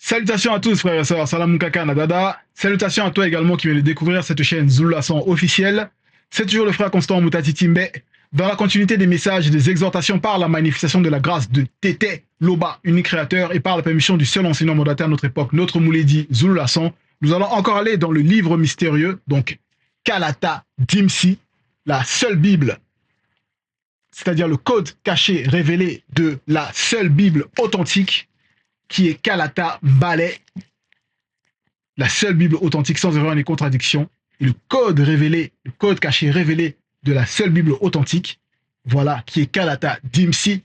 Salutations à tous, frères et sœurs. Salam Kaka Nadada. Salutations à toi également qui viens de découvrir cette chaîne Zulason officielle. C'est toujours le frère Constant Moutati Timbe. Dans la continuité des messages et des exhortations par la manifestation de la grâce de Tété, Loba, unique créateur, et par la permission du seul enseignant mandataire de notre époque, notre Mouledi Zulason, nous allons encore aller dans le livre mystérieux, donc Kalata Dimsi, la seule Bible, c'est-à-dire le code caché révélé de la seule Bible authentique, qui est Kalata Ballet, la seule Bible authentique sans erreur ni contradiction, et le code révélé, le code caché révélé de la seule Bible authentique, voilà, qui est Kalata Dimsi,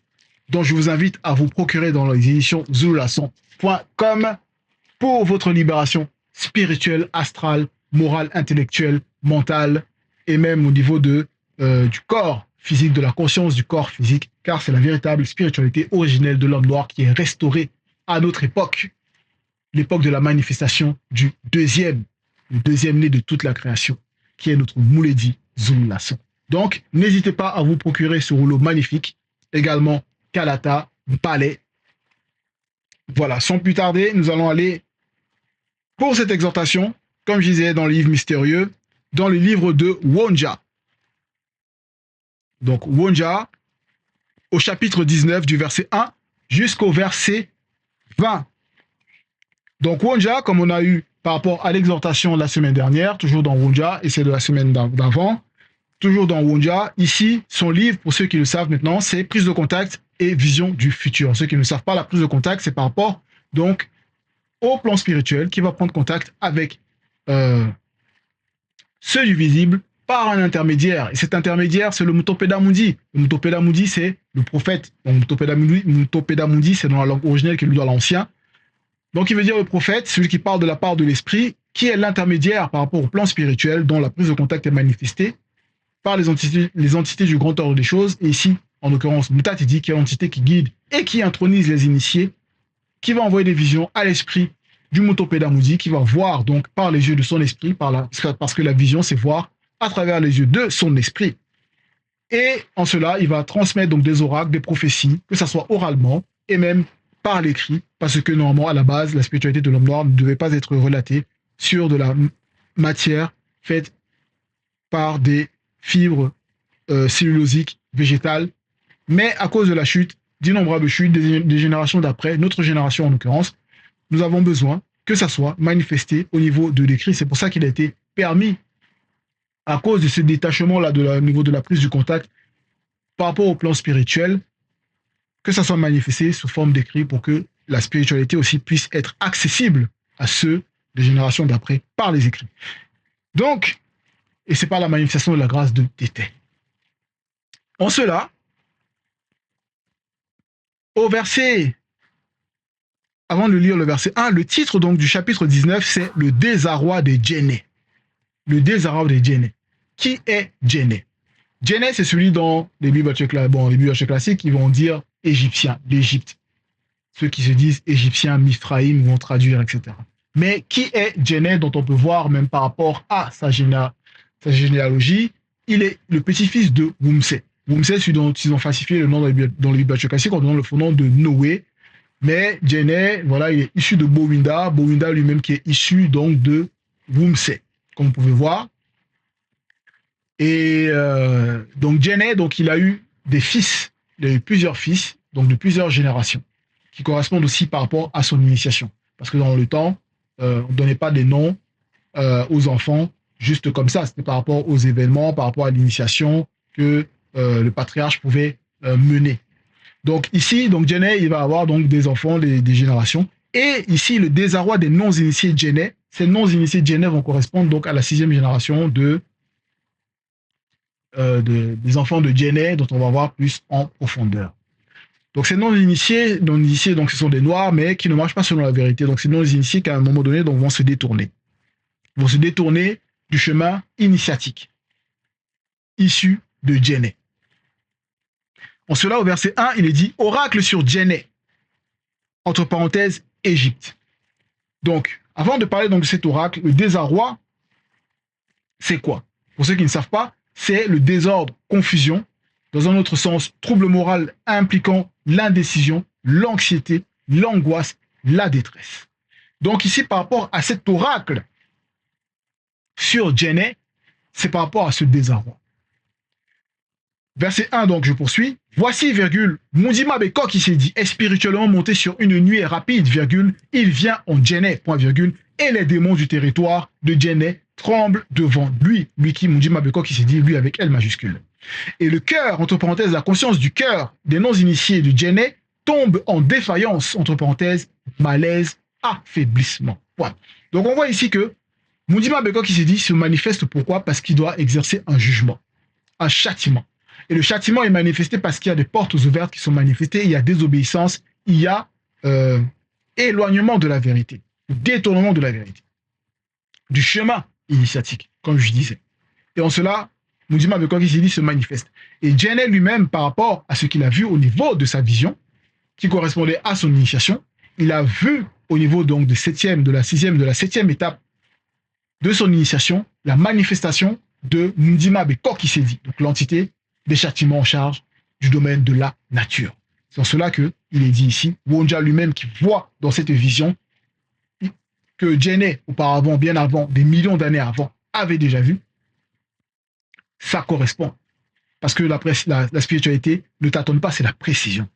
dont je vous invite à vous procurer dans les éditions zulason.com pour votre libération spirituelle, astrale, morale, intellectuelle, mentale, et même au niveau du corps physique, de la conscience du corps physique, car c'est la véritable spiritualité originelle de l'homme noir qui est restaurée à notre époque, l'époque de la manifestation du le deuxième né de toute la création, qui est notre Mouledi Zulason. Donc, n'hésitez pas à vous procurer ce rouleau magnifique, également Kalata Ballet. Voilà, sans plus tarder, nous allons aller pour cette exhortation, comme je disais dans le livre mystérieux, dans le livre de Wonja. Donc, Wonja, au chapitre 19, du verset 1 jusqu'au verset 20. Donc, Wonja, comme on a eu par rapport à l'exhortation de la semaine dernière, toujours dans Wonja, et c'est de la semaine d'avant, toujours dans Wonja, ici, son livre, pour ceux qui le savent maintenant, c'est Prise de contact et Vision du futur. Ceux qui ne savent pas, la prise de contact, c'est par rapport, donc, au plan spirituel, qui va prendre contact avec ceux du visible par un intermédiaire. Et cet intermédiaire, c'est le Mutopeda Mundi. Le Mutopeda Mundi, c'est le prophète. Donc, Mutopeda Mundi, c'est dans la langue originelle qui est dans l'ancien. Donc, il veut dire le prophète, celui qui parle de la part de l'esprit, qui est l'intermédiaire par rapport au plan spirituel, dont la prise de contact est manifestée par les entités du grand ordre des choses. Et ici, en l'occurrence, Mutatidi, qui est l'entité qui guide et qui intronise les initiés, qui va envoyer des visions à l'esprit du Mutopeda Mundi, qui va voir donc par les yeux de son esprit, parce que la vision, c'est voir à travers les yeux de son esprit. Et en cela, il va transmettre donc des oracles, des prophéties, que ce soit oralement et même par l'écrit, parce que normalement, à la base, la spiritualité de l'homme noir ne devait pas être relatée sur de la matière faite par des fibres cellulosiques végétales, mais à cause de la chute, d'innombrables chutes des générations d'après, notre génération en l'occurrence, nous avons besoin que ça soit manifesté au niveau de l'écrit. C'est pour ça qu'il a été permis, à cause de ce détachement-là au niveau de la prise du contact par rapport au plan spirituel, que ça soit manifesté sous forme d'écrit pour que la spiritualité aussi puisse être accessible à ceux des générations d'après par les écrits. Donc, et c'est par la manifestation de la grâce de Tété. En cela, au verset, avant de lire le verset 1, le titre donc du chapitre 19, c'est le désarroi des djennés. Le désarroi des djennés. Qui est djenné? Djenné, c'est celui dans les Bibles classiques, ils vont dire égyptien, l'Égypte. Ceux qui se disent égyptiens, Mithraïm, vont traduire, etc. Mais qui est djenné, dont on peut voir même par rapport à sa généalogie, il est le petit-fils de Wumsé. Wumsé, celui dont ils ont falsifié le nom dans les Bibles classiques en donnant le faux nom de Noé. Mais djenné, voilà, il est issu de Bowinda. Bowinda lui-même qui est issu donc de Wumsé, comme vous pouvez voir. Et donc djenné, donc il a eu des fils, il a eu plusieurs fils, donc de plusieurs générations, qui correspondent aussi par rapport à son initiation. Parce que dans le temps, on ne donnait pas des noms aux enfants juste comme ça, c'était par rapport aux événements, par rapport à l'initiation que le patriarche pouvait mener. Donc ici, donc djenné, il va avoir donc des enfants, des générations. Et ici, le désarroi des non-initiés djenné, ces non-initiés djenné vont correspondre donc à la 6e génération des enfants de djenné, dont on va voir plus en profondeur. Donc ces non-initiés, donc ce sont des noirs, mais qui ne marchent pas selon la vérité. Donc ces non-initiés qui à un moment donné donc, vont se détourner. Vont se détourner du chemin initiatique, issu de djenné. En cela, au verset 1, il est dit « Oracle sur djenné », entre parenthèses, Égypte. Donc, avant de parler donc, de cet oracle, le désarroi, c'est quoi? Pour ceux qui ne savent pas, c'est le désordre, confusion, dans un autre sens, trouble moral impliquant l'indécision, l'anxiété, l'angoisse, la détresse. Donc ici, par rapport à cet oracle sur Djenné, c'est par rapport à ce désarroi. Verset 1, donc je poursuis. Voici, virgule, Mundima Beko qui s'est dit, est spirituellement monté sur une nuée rapide, virgule, il vient en Djenné, point virgule, et les démons du territoire de Djenné tremblent devant lui. Lui qui, Mundima Beko qui s'est dit, lui avec L majuscule. Et le cœur, entre parenthèses, la conscience du cœur des non-initiés de Djenné tombe en défaillance, entre parenthèses, malaise, affaiblissement. Point. Donc on voit ici que Mundima Beko qui s'est dit se manifeste pourquoi? Parce qu'il doit exercer un jugement, un châtiment. Et le châtiment est manifesté parce qu'il y a des portes ouvertes qui sont manifestées, il y a désobéissance, il y a éloignement de la vérité, détournement de la vérité, du chemin initiatique, comme je disais. Et en cela, Mundima Beko qui s'est dit se manifeste. Et Djenné lui-même, par rapport à ce qu'il a vu au niveau de sa vision, qui correspondait à son initiation, il a vu au niveau donc de la septième étape de son initiation, la manifestation de Mundima Beko qui s'est dit, donc l'entité des châtiments en charge du domaine de la nature. C'est en cela qu'il est dit ici, Wonja lui-même qui voit dans cette vision que Djenné, auparavant, bien avant, des millions d'années avant, avait déjà vu, ça correspond. Parce que la spiritualité ne tâtonne pas, c'est la précision.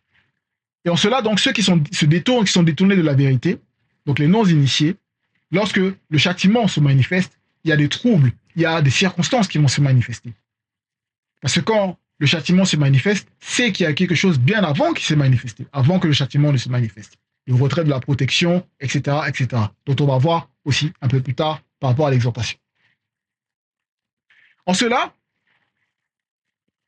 Et en cela, donc, ceux qui sont détournés de la vérité, donc les non-initiés, lorsque le châtiment se manifeste, il y a des troubles, il y a des circonstances qui vont se manifester. Parce que quand le châtiment se manifeste, c'est qu'il y a quelque chose bien avant qui s'est manifesté, avant que le châtiment ne se manifeste. Le retrait de la protection, etc., etc., dont on va voir aussi un peu plus tard par rapport à l'exhortation. En cela,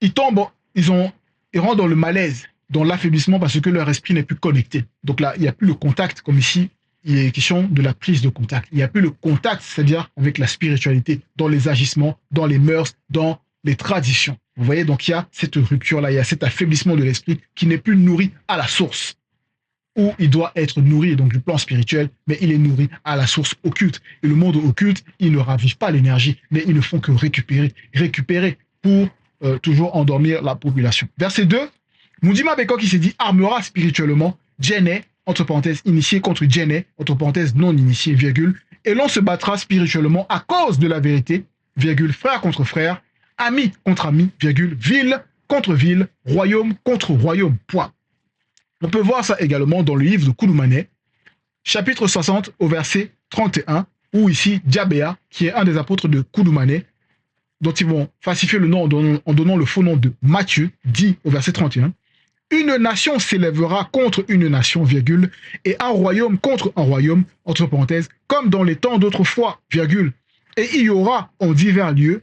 ils rentrent dans le malaise, dans l'affaiblissement parce que leur esprit n'est plus connecté. Donc là, il n'y a plus le contact, comme ici, il est question de la prise de contact. Il n'y a plus le contact, c'est-à-dire avec la spiritualité, dans les agissements, dans les mœurs, dans les traditions. Vous voyez, donc il y a cette rupture-là, il y a cet affaiblissement de l'esprit qui n'est plus nourri à la source, où il doit être nourri, donc du plan spirituel, mais il est nourri à la source occulte. Et le monde occulte, il ne ravive pas l'énergie, mais ils ne font que récupérer pour toujours endormir la population. Verset 2, Mundima Beko qui s'est dit armera spirituellement Djenné, entre parenthèses, initié contre Djenné, entre parenthèses, non initié, virgule, et l'on se battra spirituellement à cause de la vérité, virgule, frère contre frère, ami contre ami, virgule, ville contre ville, royaume contre royaume, point. On peut voir ça également dans le livre de Koudoumane, chapitre 60 au verset 31, où ici, Djabéa, qui est un des apôtres de Koudoumane, dont ils vont falsifier le nom en donnant le faux nom de Matthieu, dit au verset 31, une nation s'élèvera contre une nation, virgule, et un royaume contre un royaume, entre parenthèses, comme dans les temps d'autrefois, virgule, et il y aura en divers lieux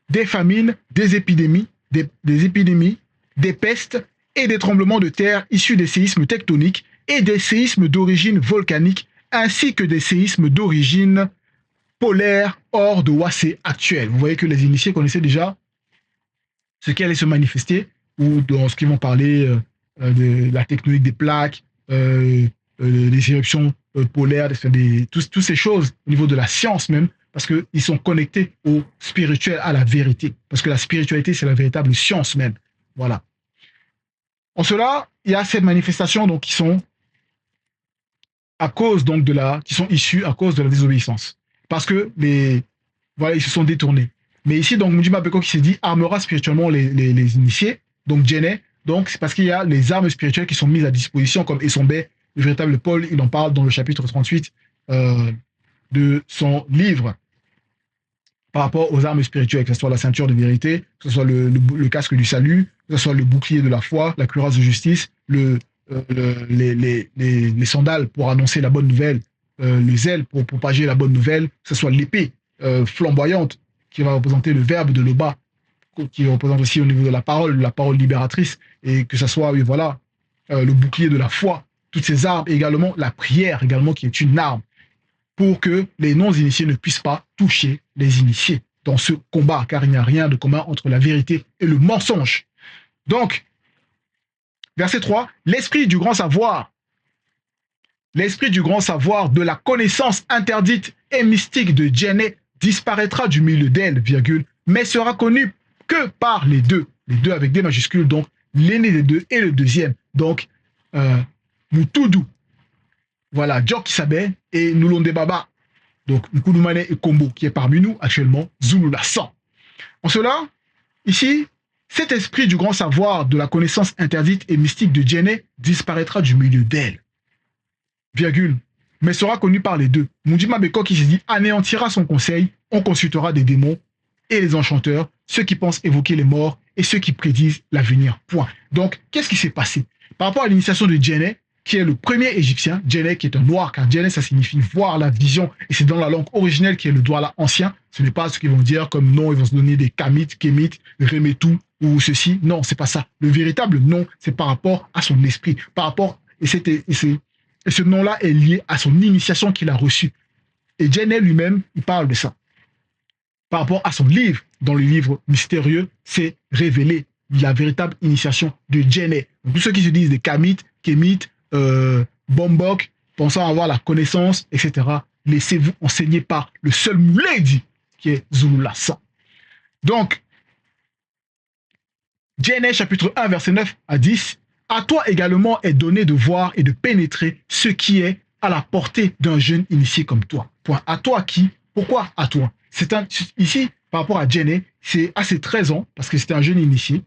des famines, des épidémies, des pestes et des tremblements de terre issus des séismes tectoniques et des séismes d'origine volcanique, ainsi que des séismes d'origine polaire hors de Wassé actuel. Vous voyez que les initiés connaissaient déjà ce qui allait se manifester, ou dans ce qu'ils vont parler de la tectonique des plaques, des éruptions polaires, toutes ces choses au niveau de la science même, parce qu'ils sont connectés au spirituel, à la vérité. Parce que la spiritualité, c'est la véritable science même. Voilà. En cela, il y a ces manifestations donc, qui sont issues à cause de la désobéissance. Parce que ils se sont détournés. Mais ici, donc, Mundima Beko qui s'est dit armera spirituellement les initiés, donc Djenné, donc c'est parce qu'il y a les armes spirituelles qui sont mises à disposition, comme Essombe, le véritable Paul, il en parle dans le chapitre 38 de son livre par rapport aux armes spirituelles, que ce soit la ceinture de vérité, que ce soit le casque du salut, que ce soit le bouclier de la foi, la cuirasse de justice, les sandales pour annoncer la bonne nouvelle, les ailes pour propager la bonne nouvelle, que ce soit l'épée flamboyante qui va représenter le verbe de Loba, qui représente aussi au niveau de la parole libératrice, et que ce soit le bouclier de la foi, toutes ces armes, et également la prière également qui est une arme, pour que les non-initiés ne puissent pas toucher les initiés dans ce combat, car il n'y a rien de commun entre la vérité et le mensonge. Donc, verset 3, l'esprit du grand savoir de la connaissance interdite et mystique de Djenné disparaîtra du milieu d'elle, virgule, mais sera connu que par les deux avec des majuscules, donc l'aîné des deux et le deuxième, donc Moutoudou. voilà, Djok Kisabe et Nulonde Baba. Donc, Nkoudoumane et Kombo, qui est parmi nous actuellement, Zulu la 100. En cela, ici, cet esprit du grand savoir, de la connaissance interdite et mystique de Djenne disparaîtra du milieu d'elle. Virgule. Mais sera connu par les deux. Mundima Beko qui se dit anéantira son conseil, on consultera des démons et les enchanteurs, ceux qui pensent évoquer les morts et ceux qui prédisent l'avenir. Point. Donc, qu'est-ce qui s'est passé? Par rapport à l'initiation de Djenne, qui est le premier égyptien, Djenne qui est un noir, car Djenne ça signifie voir la vision, et c'est dans la langue originelle qui est le Douala ancien. Ce n'est pas ce qu'ils vont dire comme nom, ils vont se donner des Kamites, Kémites, Remetou ou ceci. Non, c'est pas ça. Le véritable nom, c'est par rapport à son esprit, par rapport, et ce nom-là est lié à son initiation qu'il a reçue. Et Djenne lui-même, il parle de ça. Par rapport à son livre, dans le livre mystérieux, c'est révélé la véritable initiation de Djenne. Tous ceux qui se disent des Kamites, Kémites, Bombok, pensant avoir la connaissance, etc. Laissez-vous enseigner par le seul Mouledi qui est Zulu la 100. Donc, Djenne chapitre 1, verset 9 à 10, à toi également est donné de voir et de pénétrer ce qui est à la portée d'un jeune initié comme toi. Point. À toi qui? Pourquoi à toi? Ici, par rapport à Djenne, c'est à ses 13 ans, parce que c'était un jeune initié.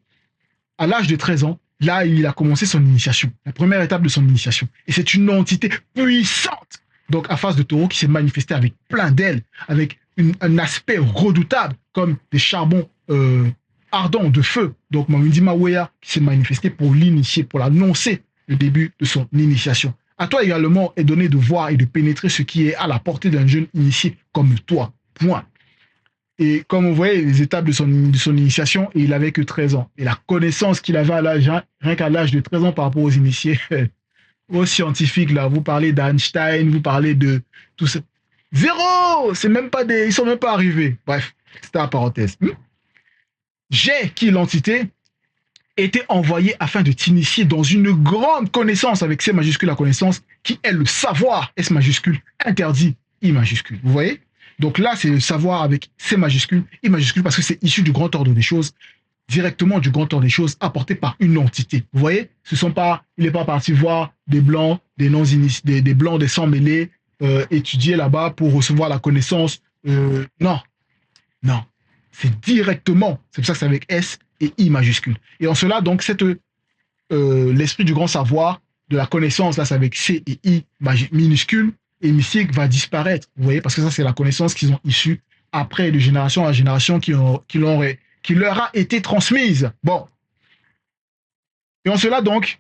À l'âge de 13 ans, là, il a commencé son initiation, la première étape de son initiation. Et c'est une entité puissante, donc à face de taureau, qui s'est manifestée avec plein d'ailes, avec un aspect redoutable, comme des charbons ardents de feu. Donc Mamudi Maweya, qui s'est manifesté pour l'initier, pour l'annoncer le début de son initiation. À toi également est donné de voir et de pénétrer ce qui est à la portée d'un jeune initié comme toi. Point. Et comme on voyait les étapes de son initiation, il n'avait que 13 ans. Et la connaissance qu'il avait à l'âge, rien qu'à l'âge de 13 ans par rapport aux initiés, aux scientifiques, là, vous parlez d'Einstein, vous parlez de tout ça. Zéro! C'est même pas ils sont même pas arrivés. Bref, c'était la parenthèse. J'ai, qui est l'entité, été envoyé afin de t'initier dans une grande connaissance avec C majuscule la connaissance, qui est le savoir, S majuscule, interdit, I majuscule. Vous voyez? Donc là, c'est le savoir avec C majuscule, I majuscule, parce que c'est issu du grand ordre des choses, directement du grand ordre des choses, apporté par une entité. Vous voyez, il n'est pas parti voir des blancs, des non-initiés, des blancs, des sans mêlés, étudier là-bas pour recevoir la connaissance. Non, non. C'est directement, c'est pour ça que c'est avec S et I majuscule. Et en cela, donc, l'esprit du grand savoir, de la connaissance, là, c'est avec C et I minuscule, et mystique va disparaître, vous voyez, parce que ça, c'est la connaissance qu'ils ont issue après, de génération à génération, qui leur a été transmise. Bon. Et en cela, donc,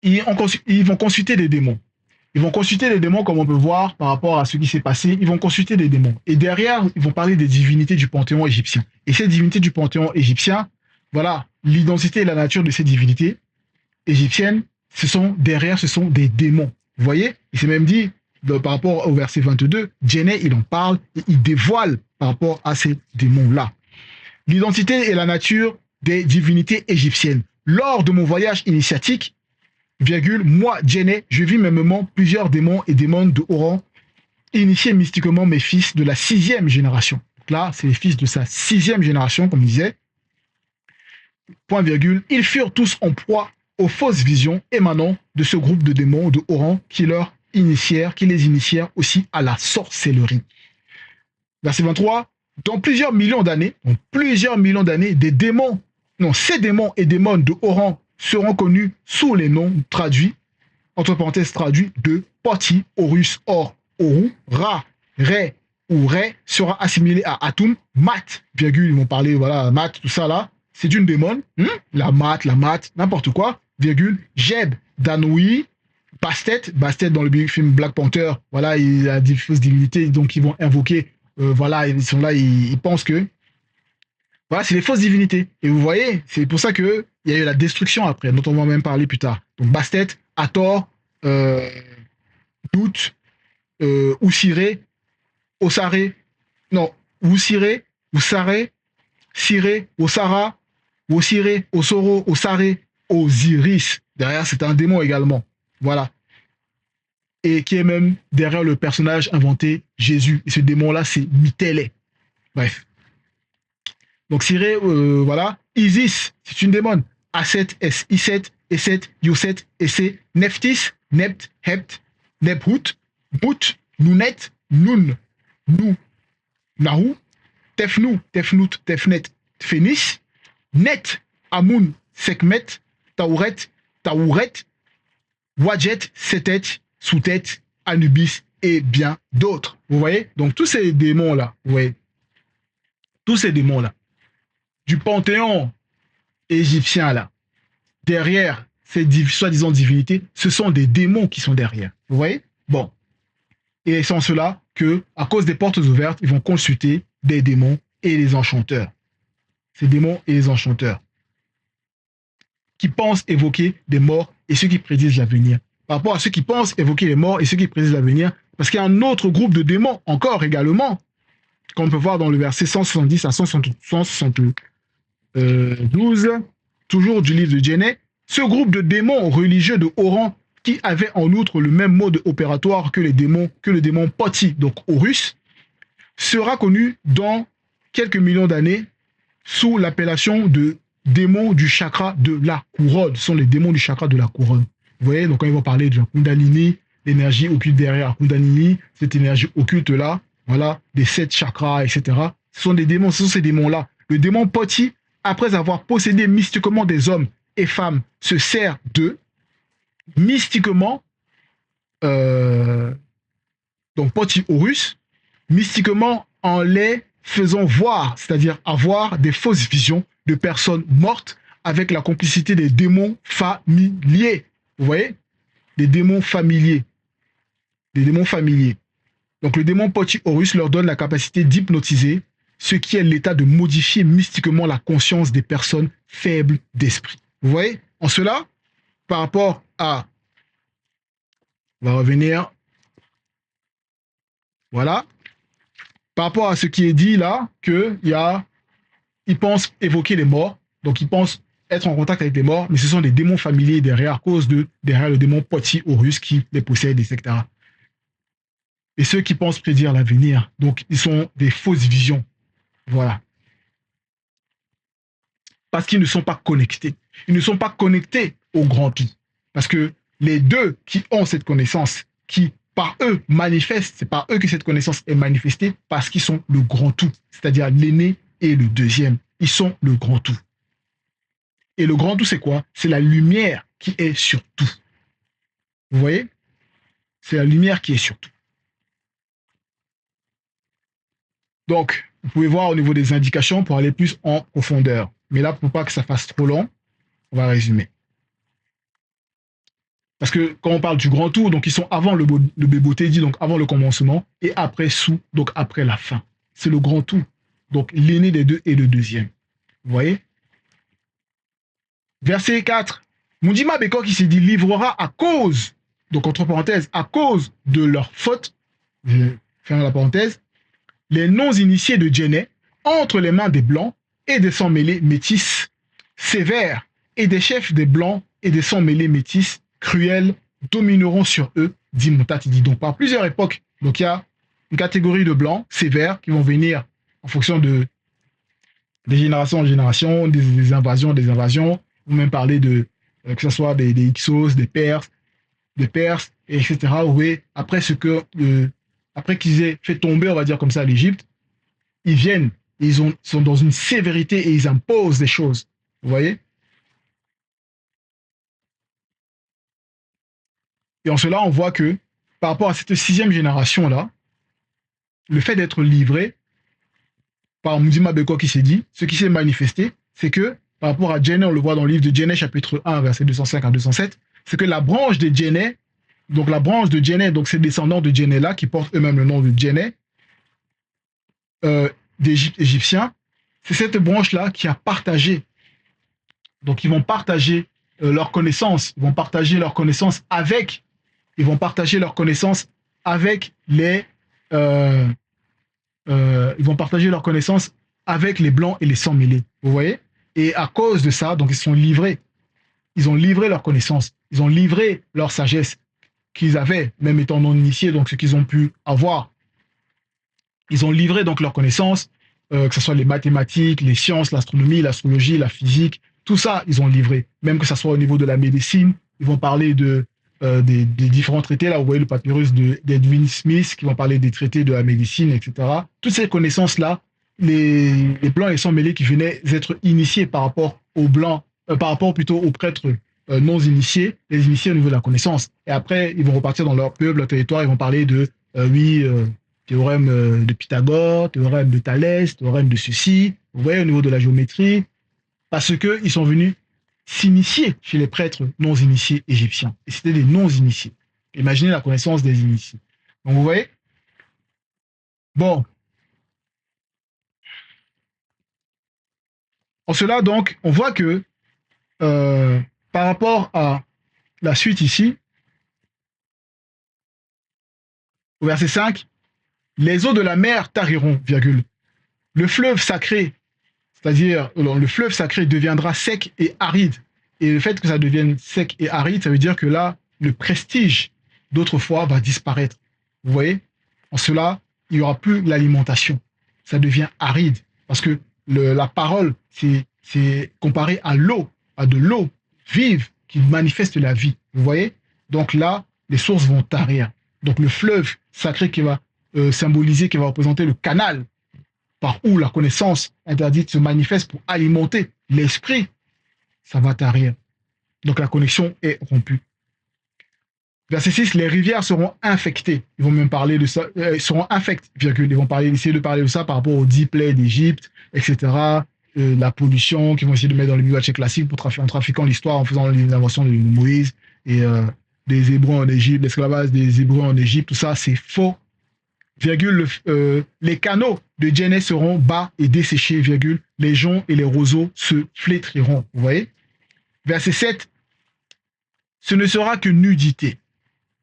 ils vont consulter des démons. Ils vont consulter des démons, comme on peut voir, par rapport à ce qui s'est passé. Ils vont consulter des démons. Et derrière, ils vont parler des divinités du panthéon égyptien. Et ces divinités du panthéon égyptien, voilà, l'identité et la nature de ces divinités égyptiennes, ce sont des démons. Vous voyez? Il s'est même dit, par rapport au verset 22, Djenne, il en parle et il dévoile par rapport à ces démons-là. L'identité et la nature des divinités égyptiennes. Lors de mon voyage initiatique, moi, Djenne, je vis mêmement plusieurs démons et démons de haut rang, initiés mystiquement mes fils de la 6e génération. Donc là, c'est les fils de sa 6e génération, comme il disait. Point virgule, ils furent tous en proie aux fausses visions émanant de ce groupe de démons de haut rang qui les initièrent aussi à la sorcellerie. Verset 23, dans plusieurs millions d'années, ces démons et démons de haut rang seront connus sous les noms traduits, entre parenthèses traduits, de Poti, Horus, Or, Oru, Ra, Re ou Re sera assimilé à Atum, Mat, virgule, ils m'ont parlé, voilà, Mat, tout ça là, c'est une démon, la Mat, n'importe quoi, virgule, Jeb, Danoui, Bastet dans le film Black Panther, voilà, il a des fausses divinités, donc ils vont invoquer, voilà, ils sont là, ils pensent que, voilà, c'est les fausses divinités. Et vous voyez, c'est pour ça qu'il y a eu la destruction après, dont on va même parler plus tard. Donc Bastet, Hathor, Dout, Oussiré, Osare, non, Oussiré, Oussare, Siré, Osara, Osiré, Osoro, Osare, Osiris. Derrière, c'est un démon également. Voilà. Et qui est même derrière le personnage inventé, Jésus. Et ce démon-là, c'est Mitélé. Bref. Donc Siré, voilà. Isis, c'est une démon. Aset, S, Iset, Eset, Yoset, Essé, Neftis, Nept, Hept, Nephut, Mut, Nounet, Nun, Nou, Nahu, Tefnou, Tefnout, Tefnet, Phénis, Net, Amun, Sekmet, Taouret, Taouret, Wadjet, Setet, Soutet, Anubis et bien d'autres. Vous voyez? Donc tous ces démons-là, vous voyez? Tous ces démons-là, du panthéon égyptien là, derrière ces soi-disant divinités, ce sont des démons qui sont derrière. Vous voyez? Bon. Et c'est en cela que, à cause des portes ouvertes, ils vont consulter des démons et les enchanteurs. Ces démons et les enchanteurs qui pensent évoquer des morts et ceux qui prédisent l'avenir. Par rapport à ceux qui pensent évoquer les morts et ceux qui prédisent l'avenir, parce qu'il y a un autre groupe de démons encore également, qu'on peut voir dans le verset 170 à 172, toujours du livre de Djenné, ce groupe de démons religieux de haut rang qui avaient en outre le même mode opératoire que le démon Poti, donc Horus, sera connu dans quelques millions d'années sous l'appellation de démons du chakra de la couronne. Ce sont les démons du chakra de la couronne. Vous voyez, donc quand ils vont parler de la Kundalini, l'énergie occulte derrière Kundalini, cette énergie occulte-là, voilà, des 7 chakras, etc. Ce sont des démons, ce sont ces démons-là. Le démon Poti, après avoir possédé mystiquement des hommes et femmes, se sert d'eux, mystiquement, donc Poti Horus, mystiquement en les faisant voir, c'est-à-dire avoir des fausses visions de personnes mortes avec la complicité des démons familiers. Vous voyez? Des démons familiers. Des démons familiers. Donc le démon Poti Horus leur donne la capacité d'hypnotiser, ce qui est l'état de modifier mystiquement la conscience des personnes faibles d'esprit. Vous voyez? En cela, par rapport à... On va revenir. Voilà. Par rapport à ce qui est dit là, ils pensent évoquer les morts, donc ils pensent être en contact avec les morts, mais ce sont des démons familiers derrière, à cause de derrière le démon Poti Horus qui les possède, etc. Et ceux qui pensent prédire l'avenir, donc ils sont des fausses visions. Voilà. Parce qu'ils ne sont pas connectés. Ils ne sont pas connectés au grand tout. Parce que les deux qui ont cette connaissance, qui par eux manifestent, c'est par eux que cette connaissance est manifestée, parce qu'ils sont le grand tout, c'est-à-dire l'aîné et le deuxième. Ils sont le grand tout. Et le grand tout, c'est quoi? C'est la lumière qui est sur tout. Vous voyez? C'est la lumière qui est sur tout. Donc, vous pouvez voir au niveau des indications pour aller plus en profondeur. Mais là, pour pas que ça fasse trop long, on va résumer. Parce que quand on parle du grand tout, donc ils sont avant le Bébauté dit, donc avant le commencement, et après sous, donc après la fin. C'est le grand tout. Donc l'aîné des deux et le deuxième. Vous voyez? Verset 4. Mundima Beko qui s'est dit livrera à cause, donc entre parenthèses, à cause de leur faute, je vais fermer la parenthèse, les non-initiés de Djenné entre les mains des blancs et des sans-mêlés métis sévères et des chefs des blancs et des sans-mêlés métis cruels domineront sur eux, dit Montati dit. Donc par plusieurs époques, donc il y a une catégorie de blancs sévères qui vont venir en fonction des générations en génération, des invasions, ou même parler de que ce soit des Hyksos, des Perses, etc. Oui, après après qu'ils aient fait tomber, on va dire comme ça, l'Égypte, ils viennent, sont dans une sévérité et ils imposent des choses. Vous voyez? Et en cela, on voit que par rapport à cette 6e génération-là, le fait d'être livré par Mundima Beko qui s'est dit, ce qui s'est manifesté, c'est que par rapport à Djenné, on le voit dans le livre de Djenné, chapitre 1, verset 205 à 207, c'est que la branche de Djenné, donc ces descendants de Djenné-là, qui portent eux-mêmes le nom de Djenné, d'Égypte égyptien, c'est cette branche-là qui a partagé. Donc ils vont partager leurs connaissances, ils vont partager leurs connaissances avec les blancs et les sans-mêlés. Vous voyez? Et à cause de ça, donc ils sont livrés. Ils ont livré leurs connaissances, ils ont livré leur sagesse qu'ils avaient, même étant non initiés, donc ce qu'ils ont pu avoir. Ils ont livré donc leurs connaissances, que ce soit les mathématiques, les sciences, l'astronomie, l'astrologie, la physique, tout ça, ils ont livré. Même que ce soit au niveau de la médecine, ils vont parler de des différents traités. Là, vous voyez le papyrus d'Edwin Smith qui vont parler des traités de la médecine, etc. Toutes ces connaissances-là, les blancs et sans mêlés qui venaient être initiés par rapport aux blancs, par rapport plutôt aux prêtres non initiés, les initiés au niveau de la connaissance. Et après, ils vont repartir dans leur peuple, leur territoire, ils vont parler de, théorème de Pythagore, théorème de Thalès, théorème de ceci, vous voyez, au niveau de la géométrie, parce qu'ils sont venus s'initier chez les prêtres non initiés égyptiens. Et c'était des non initiés. Imaginez la connaissance des initiés. Donc vous voyez. Bon. En cela, donc, on voit que par rapport à la suite ici, au verset 5, les eaux de la mer tariront, virgule. Le fleuve sacré, c'est-à-dire le fleuve sacré deviendra sec et aride. Et le fait que ça devienne sec et aride, ça veut dire que là, le prestige d'autrefois va disparaître. Vous voyez? En cela, il n'y aura plus l'alimentation. Ça devient aride. Parce que la parole, c'est comparé à l'eau, à de l'eau vive qui manifeste la vie. Vous voyez? Donc là, les sources vont tarir. Donc le fleuve sacré qui va symboliser, qui va représenter le canal par où la connaissance interdite se manifeste pour alimenter l'esprit, ça va tarir. Donc la connexion est rompue. Verset 6, les rivières seront infectées. Ils vont même parler de ça, seront infectes, virgule. Ils vont essayer de parler de ça par rapport aux 10 plaies d'Égypte, etc. La pollution qu'ils vont essayer de mettre dans le Midrash classique en trafiquant l'histoire, en faisant l'invention de Moïse et des Hébreux en Égypte, l'esclavage des Hébreux en Égypte, tout ça, c'est faux. Virgule, les canaux de Djenné seront bas et desséchés, virgule, les joncs et les roseaux se flétriront. Vous voyez? Verset 7, ce ne sera que nudité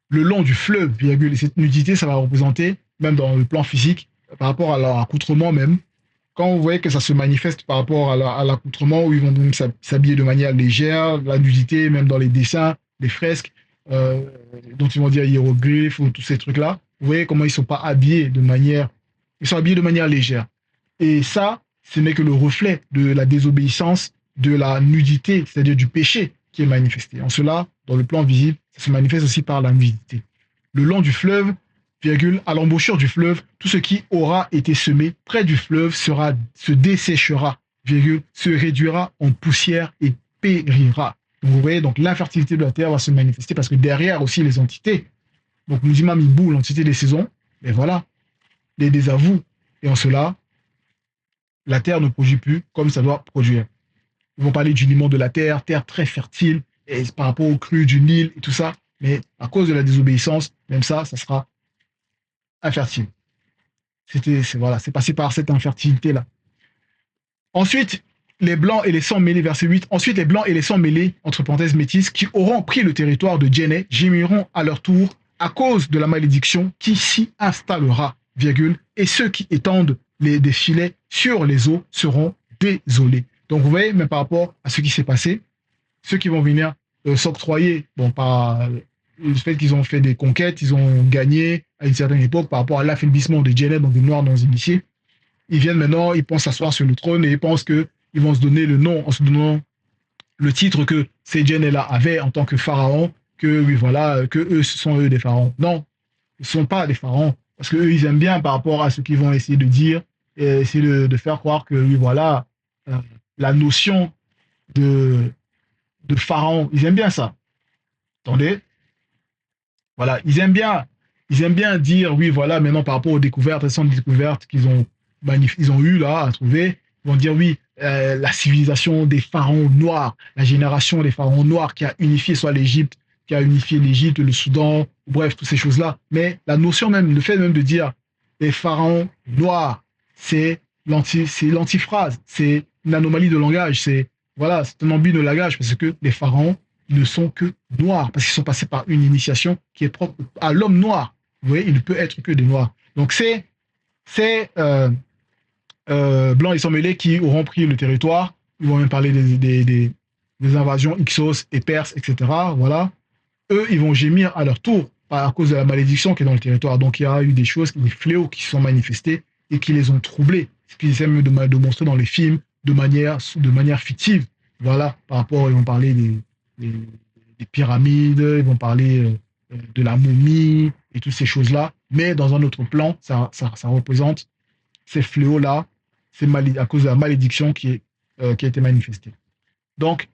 le long du fleuve, virgule, et cette nudité, ça va représenter, même dans le plan physique, par rapport à leur accoutrement même, quand vous voyez que ça se manifeste par rapport à l'accoutrement, où ils vont donc s'habiller de manière légère, la nudité, même dans les dessins, les fresques, dont ils vont dire hiéroglyphes ou tous ces trucs-là, vous voyez comment ils ne sont pas habillés de manière... Ils sont habillés de manière légère. Et ça, ce n'est que le reflet de la désobéissance, de la nudité, c'est-à-dire du péché qui est manifesté. En cela, dans le plan visible, ça se manifeste aussi par la nudité. Le long du fleuve, virgule, à l'embouchure du fleuve, tout ce qui aura été semé près du fleuve se desséchera, virgule, se réduira en poussière et périra. Donc, vous voyez, donc l'infertilité de la terre va se manifester parce que derrière aussi les entités, donc nous dit Mamibou, l'entité des saisons, et voilà, les désavous. Et en cela, la terre ne produit plus comme ça doit produire. Ils vont parler du limon de la terre, terre très fertile, et par rapport aux crues du Nil et tout ça, mais à cause de la désobéissance, même ça sera infertile. C'est passé par cette infertilité-là. Ensuite, les blancs et les sangs mêlés, verset 8. Ensuite, les blancs et les sangs mêlés, entre parenthèses métis, qui auront pris le territoire de Djenné, gémiront à leur tour à cause de la malédiction qui s'y installera, virgule, et ceux qui étendent des filets sur les eaux seront désolés. Donc, vous voyez, même par rapport à ce qui s'est passé, ceux qui vont venir s'octroyer, bon, par le fait qu'ils ont fait des conquêtes, ils ont gagné à une certaine époque par rapport à l'affaiblissement de Djenné, donc des Noirs non initiés, ils viennent maintenant, ils pensent s'asseoir sur le trône et ils pensent qu'ils vont se donner le nom en se donnant le titre que ces Djenné-là avaient en tant que pharaon, que oui, voilà, que eux, ce sont eux des pharaons. Non, ils ne sont pas des pharaons, parce qu'eux, ils aiment bien par rapport à ce qu'ils vont essayer de dire, et essayer de faire croire que oui, voilà, la notion de pharaon, ils aiment bien ça. Attendez. Voilà, ils aiment bien dire, oui, voilà, maintenant par rapport aux découvertes, récentes découvertes ils ont eu là à trouver, ils vont dire, oui, la civilisation des pharaons noirs, la génération des pharaons noirs qui a unifié soit l'Égypte, qui a unifié l'Égypte, le Soudan, bref, toutes ces choses-là. Mais la notion même, le fait même de dire les pharaons noirs, c'est l'antiphrase, c'est une anomalie de langage, c'est un abus de langage parce que les pharaons ne sont que noirs, parce qu'ils sont passés par une initiation qui est propre à l'homme noir. Vous voyez, il ne peut être que des noirs. Donc c'est blancs et sans mêlés qui auront pris le territoire. Ils vont même parler des invasions Hyksos et Perses, etc. Voilà. Eux, ils vont gémir à leur tour à cause de la malédiction qui est dans le territoire. Donc il y a eu des choses, des fléaux qui se sont manifestés et qui les ont troublés. Ce qu'ils essaient de montrer dans les films de manière fictive. Voilà, par rapport, ils vont parler des pyramides, ils vont parler de la momie et toutes ces choses-là. Mais dans un autre plan, ça représente ces fléaux-là, à cause de la malédiction qui a été manifestée. Donc,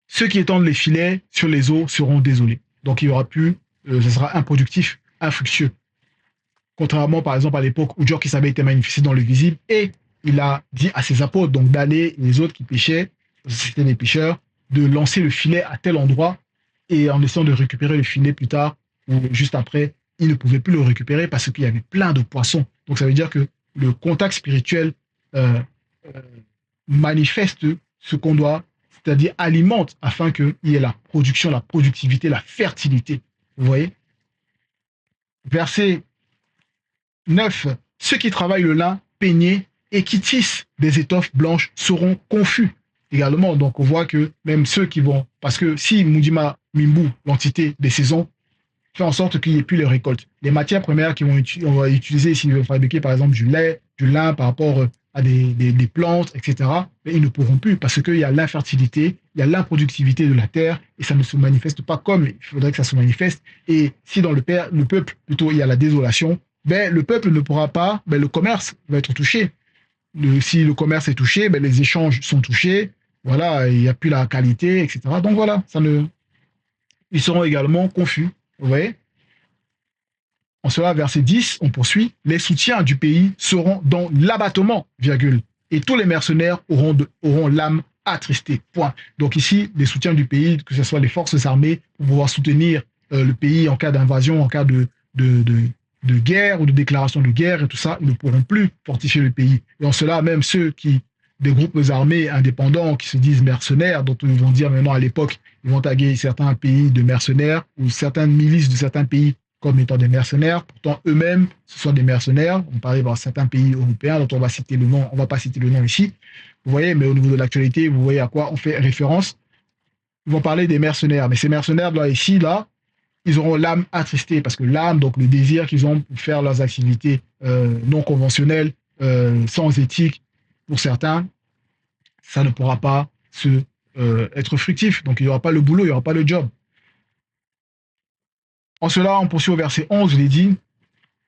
ceux qui étendent les filets sur les eaux seront désolés. Donc, il y aura plus, ce sera improductif, infructueux. Contrairement, par exemple, à l'époque où Djorkis avait été manifesté dans le visible et il a dit à ses apôtres, donc d'aller, les autres qui pêchaient, c'était des pêcheurs, de lancer le filet à tel endroit et en essayant de récupérer le filet plus tard ou juste après, ils ne pouvaient plus le récupérer parce qu'il y avait plein de poissons. Donc, ça veut dire que le contact spirituel euh, euh, manifeste ce qu'on doit, c'est-à-dire alimente afin qu'il y ait la production, la productivité, la fertilité. Vous voyez? Verset 9. Ceux qui travaillent le lin peigné et qui tissent des étoffes blanches seront confus également. Donc on voit que même ceux qui vont... Parce que si Mudima Mimbu, l'entité des saisons, fait en sorte qu'il n'y ait plus les récoltes, les matières premières qu'on va utiliser s'ils veulent fabriquer par exemple du lait, du lin par rapport à des plantes, etc., mais ils ne pourront plus parce qu'il y a l'infertilité, il y a l'improductivité de la terre et ça ne se manifeste pas comme il faudrait que ça se manifeste. Et si dans le peuple, plutôt, il y a la désolation, ben, le peuple ne pourra pas, ben, le commerce va être touché. Si le commerce est touché, ben, les échanges sont touchés, voilà, il n'y a plus la qualité, etc. Donc voilà, ils seront également confus. Vous voyez? En cela, verset 10, on poursuit. Les soutiens du pays seront dans l'abattement, virgule, et tous les mercenaires auront l'âme attristée. Point. Donc ici, les soutiens du pays, que ce soit les forces armées, pour pouvoir soutenir le pays en cas d'invasion, en cas de guerre ou de déclaration de guerre et tout ça, ils ne pourront plus fortifier le pays. Et en cela, même des groupes armés indépendants qui se disent mercenaires, dont ils vont dire maintenant à l'époque, ils vont taguer certains pays de mercenaires ou certaines milices de certains pays comme étant des mercenaires. Pourtant, eux-mêmes, ce sont des mercenaires. On parle de certains pays européens dont on va citer le nom. On ne va pas citer le nom ici. Vous voyez, mais au niveau de l'actualité, vous voyez à quoi on fait référence. Ils vont parler des mercenaires. Mais ces mercenaires-là, ici, là, ils auront l'âme attristée parce que l'âme, donc le désir qu'ils ont pour faire leurs activités non conventionnelles, sans éthique, pour certains, ça ne pourra pas être fructif. Donc, il n'y aura pas le boulot, il n'y aura pas le job. En cela, on poursuit au verset 11, il est dit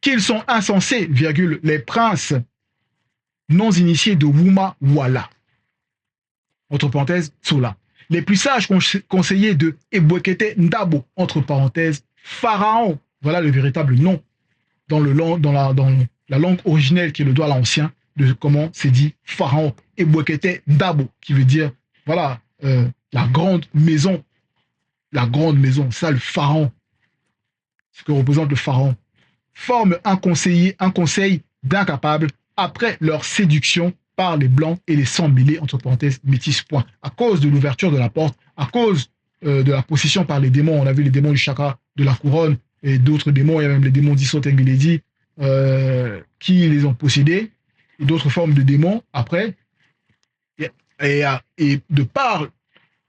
qu'ils sont insensés, virgule, les princes non initiés de Wuma Wala. Entre parenthèses, Sola. Les plus sages conseillers de Ebwekete Ndabo, entre parenthèses, Pharaon. Voilà le véritable nom dans la langue originelle qui est le Douala ancien de comment c'est dit Pharaon. Ebwekete Ndabo, qui veut dire, voilà, la grande maison. La grande maison, ça le Pharaon. Ce que représente le pharaon, forme un conseil d'incapables après leur séduction par les blancs et les sans-mêlés, entre parenthèses, métis, point. À cause de l'ouverture de la porte, à cause de la possession par les démons, on a vu les démons du chakra de la couronne et d'autres démons, il y a même les démons d'Issot-Engiledi qui les ont possédés, et d'autres formes de démons après, et de par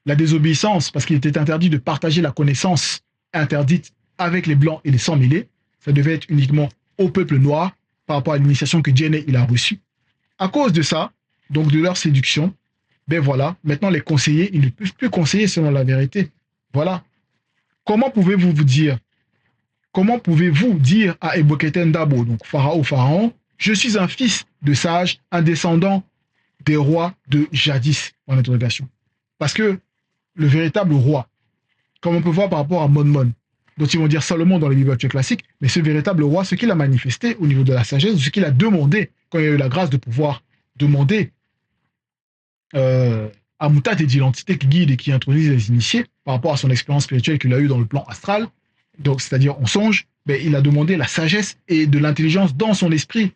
la désobéissance, parce qu'il était interdit de partager la connaissance interdite avec les blancs et les sans-mêlés, ça devait être uniquement au peuple noir par rapport à l'initiation que Djenne il a reçue. À cause de ça, donc de leur séduction, ben voilà, maintenant les conseillers, ils ne peuvent plus conseiller selon la vérité. Voilà. Comment pouvez-vous dire à Ebwekete Ndabo, donc Pharaon, je suis un fils de sage, un descendant des rois de jadis, en interrogation. Parce que le véritable roi, comme on peut voir par rapport à Mon, dont ils vont dire Salomon dans les Bibles classiques, mais ce véritable roi, ce qu'il a manifesté au niveau de la sagesse, ce qu'il a demandé, quand il a eu la grâce de pouvoir demander à Moutat et l'entité qui guide et qui introduit les initiés, par rapport à son expérience spirituelle qu'il a eue dans le plan astral, donc c'est-à-dire en songe, ben, il a demandé la sagesse et de l'intelligence dans son esprit,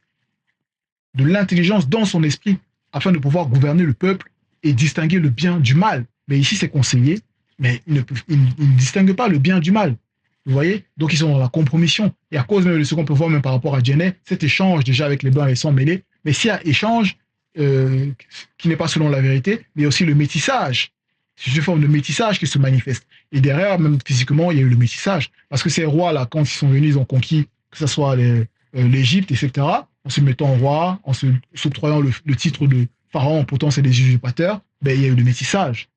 afin de pouvoir gouverner le peuple et distinguer le bien du mal. Mais ici, c'est conseillé, mais ils ne distinguent pas le bien du mal. Vous voyez? Donc, ils sont dans la compromission. Et à cause de ce qu'on peut voir même par rapport à Djenne, cet échange déjà avec les blancs et les sans-mêlés, mais s'il y a échange qui n'est pas selon la vérité, mais il y a aussi le métissage. C'est une forme de métissage qui se manifeste. Et derrière, même physiquement, il y a eu le métissage. Parce que ces rois-là, quand ils sont venus, ils ont conquis, que ce soit l'Égypte, etc., en se mettant en roi, en s'octroyant le titre de pharaon, pourtant c'est des usurpateurs, ben, il y a eu le métissage.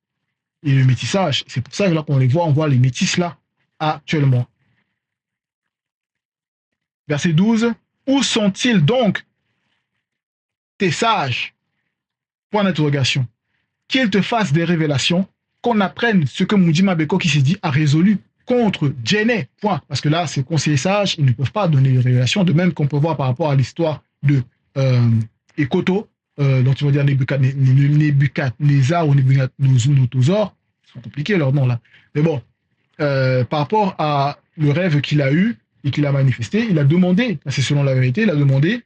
et le métissage. C'est pour ça que là qu'on les voit, on voit les métis là actuellement. Verset 12. Où sont-ils donc, tes sages? Point d'interrogation. Qu'ils te fassent des révélations, qu'on apprenne ce que Mudima Beko qui s'est dit a résolu contre Djenné. Point. Parce que là, ces conseillers sages, ils ne peuvent pas donner des révélations, de même qu'on peut voir par rapport à l'histoire de Ekoto, dont tu vas dire Nebuchadnezzar ou Nebuchadnezzar, ils sont compliqués leurs noms là. Mais bon, par rapport à le rêve qu'il a eu et qu'il a manifesté, il a demandé, c'est selon la vérité, il a demandé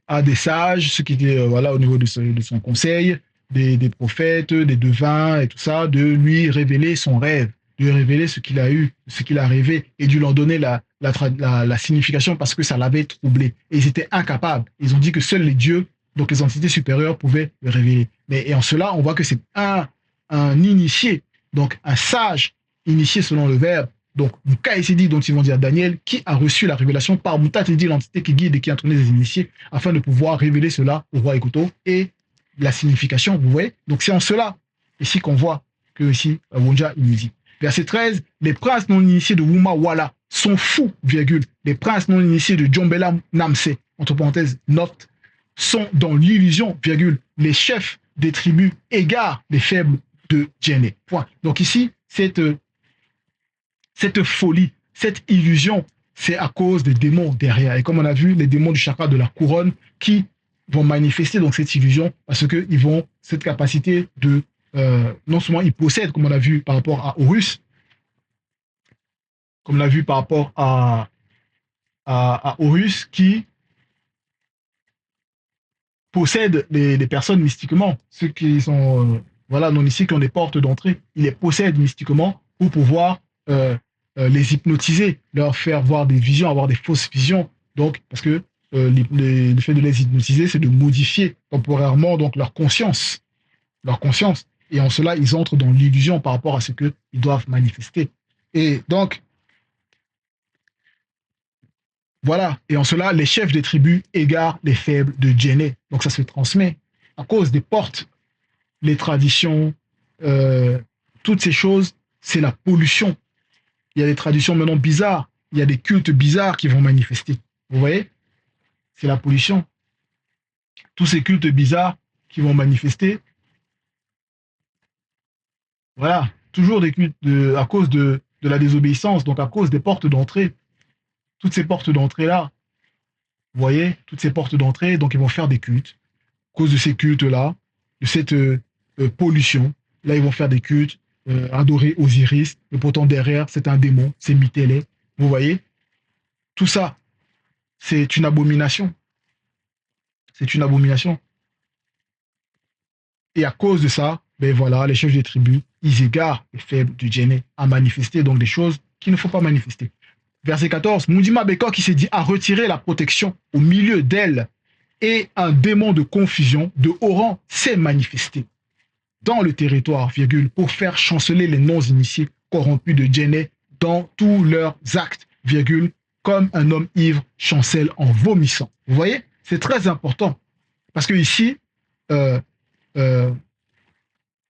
à des sages, ceux qui étaient voilà, au niveau de son conseil, des prophètes, des devins et tout ça, de lui révéler son rêve, de lui révéler ce qu'il a eu, ce qu'il a rêvé, et de lui en donner la signification parce que ça l'avait troublé. Et ils étaient incapables. Ils ont dit que seuls les dieux, donc les entités supérieures, pouvaient le révéler. Et en cela, on voit que c'est un initié, donc un sage initié selon le verbe, donc Mukaïsidi, dont ils vont dire Daniel, qui a reçu la révélation par Mutatidi, l'entité qui guide et qui a entraîné les initiés, afin de pouvoir révéler cela au roi Ekoto et la signification, vous voyez. Donc c'est en cela, ici, qu'on voit que ici, Wonja, il nous dit. Verset 13, les princes non initiés de Wuma Wala sont fous, virgule. Les princes non initiés de Djombela Namse, entre parenthèses, note, sont dans l'illusion, virgule. Les chefs des tribus égarent les faibles de Djenné. Point. Donc ici, cette folie, cette illusion, c'est à cause des démons derrière. Et comme on a vu, les démons du chakra de la couronne qui vont manifester donc cette illusion parce qu'ils vont cette capacité de non seulement ils possèdent, comme on a vu par rapport à Horus, comme on a vu par rapport à Horus qui possède les personnes mystiquement, ceux qui sont voilà, non ici, qui ont des portes d'entrée, ils les possèdent mystiquement pour pouvoir les hypnotiser, leur faire voir des visions, avoir des fausses visions. Donc, parce que le fait de les hypnotiser, c'est de modifier temporairement donc leur conscience. Et en cela, ils entrent dans l'illusion par rapport à ce qu'ils doivent manifester. Et donc, voilà. Et en cela, les chefs des tribus égarent les faibles de Djenné. Donc, ça se transmet à cause des portes, les traditions, toutes ces choses, c'est la pollution. Il y a des traditions maintenant bizarres, il y a des cultes bizarres qui vont manifester. Vous voyez? C'est la pollution. Tous ces cultes bizarres qui vont manifester, voilà, toujours des cultes à cause de la désobéissance, donc à cause des portes d'entrée. Toutes ces portes d'entrée-là, vous voyez, toutes ces portes d'entrée, donc ils vont faire des cultes. À cause de ces cultes-là, de cette pollution, là ils vont faire des cultes, adorer Osiris, et pourtant derrière, c'est un démon, c'est Mitélé. Vous voyez? Tout ça, c'est une abomination. C'est une abomination. Et à cause de ça, ben voilà, les chefs des tribus, ils égarent les faibles du Djenné à manifester donc des choses qu'il ne faut pas manifester. Verset 14, Mudima Beko qui s'est dit à retirer la protection au milieu d'elle et un démon de confusion de haut rang s'est manifesté dans le territoire, virgule, pour faire chanceler les non-initiés corrompus de Djenné dans tous leurs actes, virgule, comme un homme ivre chancelle en vomissant. Vous voyez? C'est très important. Parce que ici,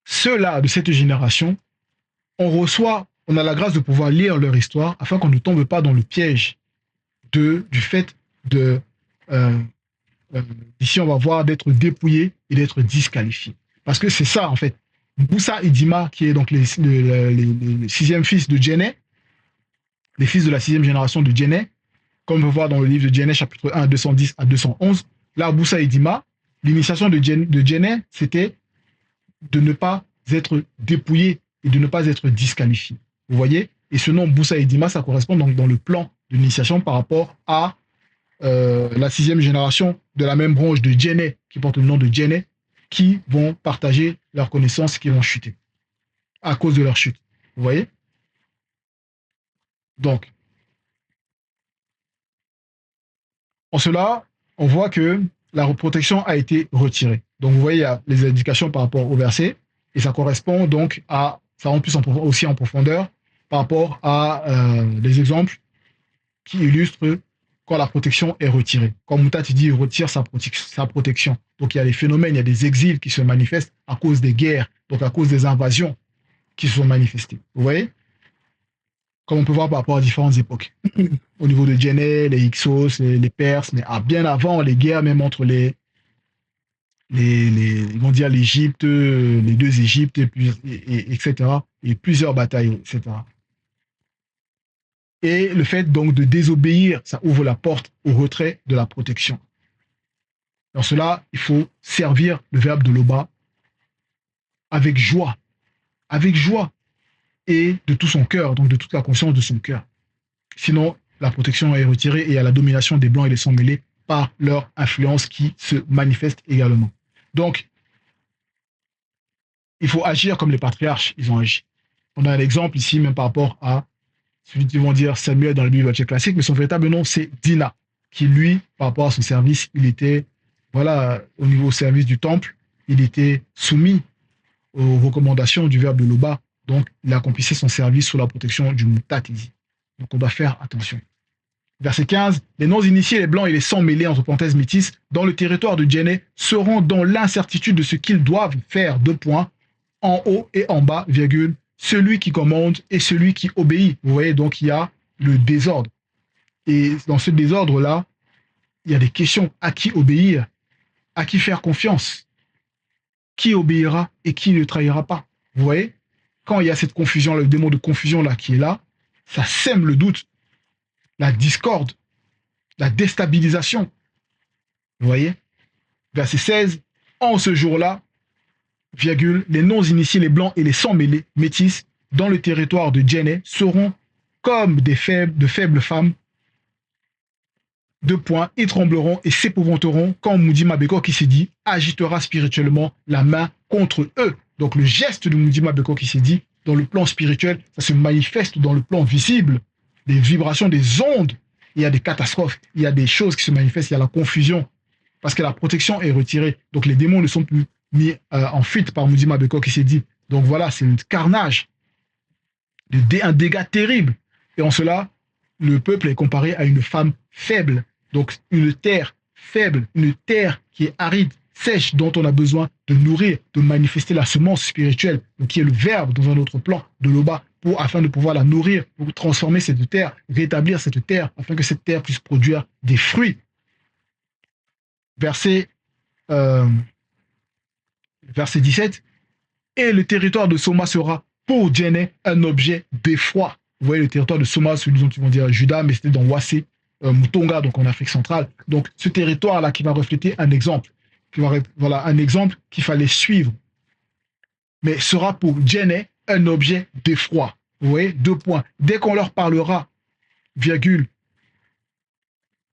ceux-là de cette génération, on a la grâce de pouvoir lire leur histoire afin qu'on ne tombe pas dans le piège du fait de, ici on va voir, d'être dépouillé et d'être disqualifié. Parce que c'est ça en fait. Boussa et Dima, qui est donc les sixième fils de Djenné, les fils de la sixième génération de Djenné, comme on peut voir dans le livre de Djenné, chapitre 1, 210 à 211, là, Boussa et Dima, l'initiation de Djenné, c'était de ne pas être dépouillé et de ne pas être disqualifié. Vous voyez? Et ce nom Boussa et Dima, ça correspond donc dans le plan de l'initiation par rapport à la sixième génération de la même branche de Djenné, qui porte le nom de Djenné, qui vont partager leurs connaissances, qui vont chuter à cause de leur chute. Vous voyez? Donc, en cela, on voit que la protection a été retirée. Donc, vous voyez, il y a les indications par rapport au verset, et ça correspond donc à, ça rentre plus aussi en profondeur par rapport à les exemples qui illustrent quand la protection est retirée. Quand Moutati dit retire sa protection. Donc il y a des phénomènes, il y a des exils qui se manifestent à cause des guerres, donc à cause des invasions qui se sont manifestées. Vous voyez? Comme on peut voir par rapport à différentes époques. Au niveau de Djenné, les Hyksos, les Perses, mais bien avant les guerres, même entre ils vont dire l'Égypte, les deux Égyptes, etc. Et plusieurs batailles, etc. Et le fait donc de désobéir, ça ouvre la porte au retrait de la protection. Dans cela, il faut servir le verbe de Loba avec joie, et de tout son cœur, donc de toute la conscience de son cœur. Sinon, la protection est retirée et il y a la domination des Blancs et des sans-mêlés par leur influence qui se manifeste également. Donc, il faut agir comme les patriarches, ils ont agi. On a un exemple ici, même par rapport à celui qui vont dire Samuel dans la Bible classique, mais son véritable nom, c'est Dina, qui lui, par rapport à son service, il était, voilà, au niveau service du temple, il était soumis aux recommandations du verbe de Loba, donc il accomplissait son service sous la protection du Mutatisi. Donc on doit faire attention. Verset 15, les non-initiés, les blancs et les sans-mêlés, entre parenthèses métis, dans le territoire de Djenné, seront dans l'incertitude de ce qu'ils doivent faire, en haut et en bas, virgule, celui qui commande et celui qui obéit. Vous voyez, donc il y a le désordre. Et dans ce désordre-là, il y a des questions. À qui obéir? À qui faire confiance? Qui obéira et qui ne trahira pas? Vous voyez? Quand il y a cette confusion, le démon de confusion-là qui est là, ça sème le doute, la discorde, la déstabilisation. Vous voyez? Verset 16, en ce jour-là, virgule, les non-initiés, les blancs et les sans-mêlés, métis, dans le territoire de Djenné, seront comme de faibles femmes, ils trembleront et s'épouvanteront quand Mudima Beko qui s'est dit agitera spirituellement la main contre eux. Donc le geste de Mudima Beko qui s'est dit dans le plan spirituel, ça se manifeste dans le plan visible, des vibrations, des ondes. Il y a des catastrophes, il y a des choses qui se manifestent, il y a la confusion, parce que la protection est retirée. Donc les démons ne sont plus mis en fuite par Mudima Beko qui s'est dit. Donc voilà, c'est un carnage, un dégât terrible. Et en cela, le peuple est comparé à une femme faible. Donc une terre faible, une terre qui est aride, sèche, dont on a besoin de nourrir, de manifester la semence spirituelle, donc qui est le verbe dans un autre plan de Loba, afin de pouvoir la nourrir, pour transformer cette terre, rétablir cette terre, afin que cette terre puisse produire des fruits. Verset 17, et le territoire de Soma sera pour Djenné un objet d'effroi. Vous voyez le territoire de Soma, celui dont ils vont dire Juda, mais c'était dans Wassé, Moutonga, donc en Afrique centrale. Donc ce territoire-là qui va refléter un exemple, voilà un exemple qu'il fallait suivre, mais sera pour Djenné un objet d'effroi. Vous voyez, 2 points. Dès qu'on leur parlera, virgule,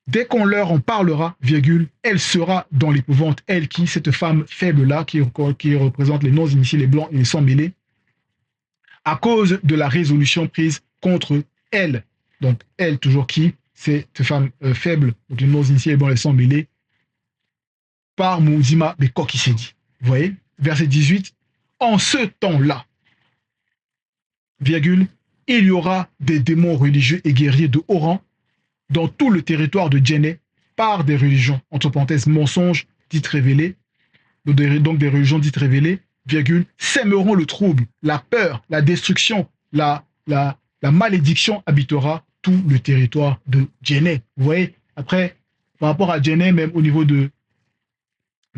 dès qu'on leur en parlera, virgule, elle sera dans l'épouvante, elle qui, cette femme faible-là, qui représente les non-initiés, les blancs et les sans-mêlés, à cause de la résolution prise contre elle. Donc, elle, toujours qui, cette femme faible, donc les non-initiés, les blancs et les sans-mêlés, par Mudima Beko qui s'est dit. Vous voyez, verset 18, en ce temps-là, virgule, il y aura des démons religieux et guerriers de haut rang dans tout le territoire de Djenné par des religions, entre parenthèses, mensonges dites révélées, donc des religions dites révélées, virgule, sèmeront le trouble, la peur, la destruction, la malédiction habitera tout le territoire de Djenné. Vous voyez, après, par rapport à Djenné, même au niveau de